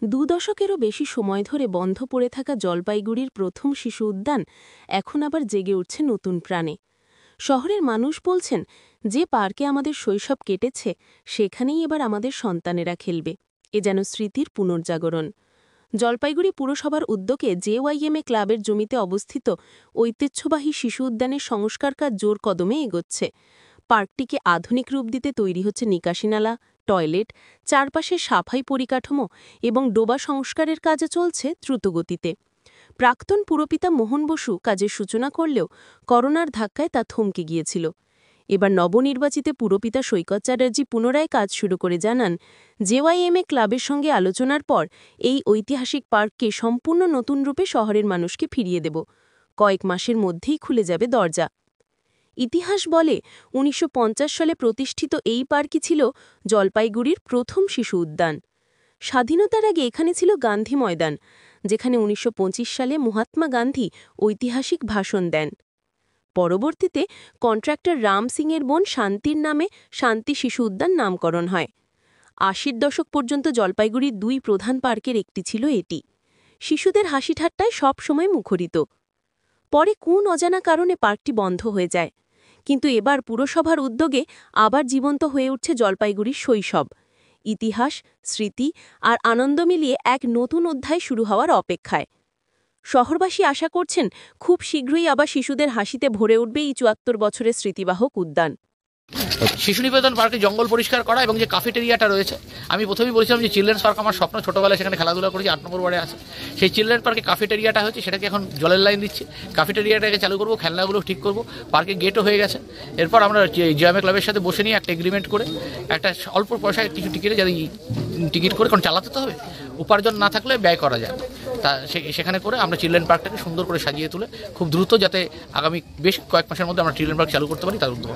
দশকেরও বেশি সময় ধরে বন্ধ পড়ে থাকা জলপাইগুড়ির প্রথম শিশু উদ্যান এখন আবার জেগে উঠছে নতুন প্রাণে। শহরের মানুষ বলছেন, যে পার্কে আমাদের শৈশব কেটেছে সেখানেই এবার আমাদের সন্তানেরা খেলবে। এ যেন স্মৃতির পুনর্জাগরণ। জলপাইগুড়ি পুরসভার উদ্যোগে জেওয়াইএমএ ক্লাবের জমিতে অবস্থিত ঐতিহ্যবাহী শিশু উদ্যানের সংস্কার কাজ জোর কদমে এগোচ্ছে। পার্কটিকে আধুনিক রূপ দিতে তৈরি হচ্ছে নিকাশিনালা, টয়লেট, চারপাশে সাফাই পরিকাঠামো এবং ডোবা সংস্কারের কাজে চলছে দ্রুতগতিতে। প্রাক্তন পুরপিতা মোহন বসু কাজের সূচনা করলেও করোনার ধাক্কায় তা থমকে গিয়েছিল। এবার নবনির্বাচিত পুরপিতা সৈকত চ্যাটার্জি পুনরায় কাজ শুরু করে জানান, জেওয়াইএমএ ক্লাবের সঙ্গে আলোচনার পর এই ঐতিহাসিক পার্ককে সম্পূর্ণ নতুন রূপে শহরের মানুষকে ফিরিয়ে দেব। কয়েক মাসের মধ্যেই খুলে যাবে দরজা। ইতিহাস বলে ১৯৫০ সালে প্রতিষ্ঠিত এই পার্কই ছিল জলপাইগুড়ির প্রথম শিশু উদ্যান। স্বাধীনতার আগে এখানে ছিল গান্ধী ময়দান, যেখানে ১৯২৫ সালে মহাত্মা গান্ধী ঐতিহাসিক ভাষণ দেন। পরবর্তীতে কন্ট্রাক্টর রাম সিংয়ের বোন শান্তির নামে শান্তি শিশু উদ্যান নামকরণ হয়। ৮০ দশক পর্যন্ত জলপাইগুড়ির দুই প্রধান পার্কের একটি ছিল এটি। শিশুদের হাসি ঠাট্টায় সবসময় মুখরিত। পরে কোন অজানা কারণে পার্কটি বন্ধ হয়ে যায়, কিন্তু এবার পুরসভার উদ্যোগে আবার জীবন্ত হয়ে উঠছে জলপাইগুড়ির শৈশব। ইতিহাস, স্মৃতি আর আনন্দ মিলিয়ে এক নতুন অধ্যায় শুরু হওয়ার অপেক্ষায়। শহরবাসী আশা করছেন, খুব শীঘ্রই আবার শিশুদের হাসিতে ভরে উঠবে এই ৭৪ বছরের স্মৃতিবাহক উদ্যান। শিশু নিবেদন পার্কে জঙ্গল পরিষ্কার করা এবং যে কাফেটেরিয়াটা রয়েছে, আমি প্রথমেই বলেছিলাম যে চিলড্রেন্স পার্ক আমার স্বপ্ন, ছোটোবেলায় সেখানে খেলাধুলা করেছি, ৮ নম্বর ওয়ার্ডে আছে। সেই চিলড্রেন পার্কে কাফেটেরিয়াটা হচ্ছে, সেটাকে এখন জলের লাইন দিচ্ছি, কাফেটেরিয়াটাকে চালু করবো, খেলনাগুলো ঠিক করব, পার্কে গেটও হয়ে গেছে। এরপর আমরা জেএমএ ক্লাবের সাথে বসে নিয়ে একটা এগ্রিমেন্ট করে একটা অল্প পয়সায় কিছু টিকিটে যাতে টিকিট করে, কারণ চালাতে তো হবে, উপার্জন না থাকলে ব্যয় করা যায়, তা সেখানে করে আমরা চিলড্রেন পার্কটাকে সুন্দর করে সাজিয়ে তুলে খুব দ্রুত যাতে আগামী বেশ কয়েক মাসের মধ্যে আমরা চিলড্রেন পার্ক চালু করতে পারি তার উদ্যোগ।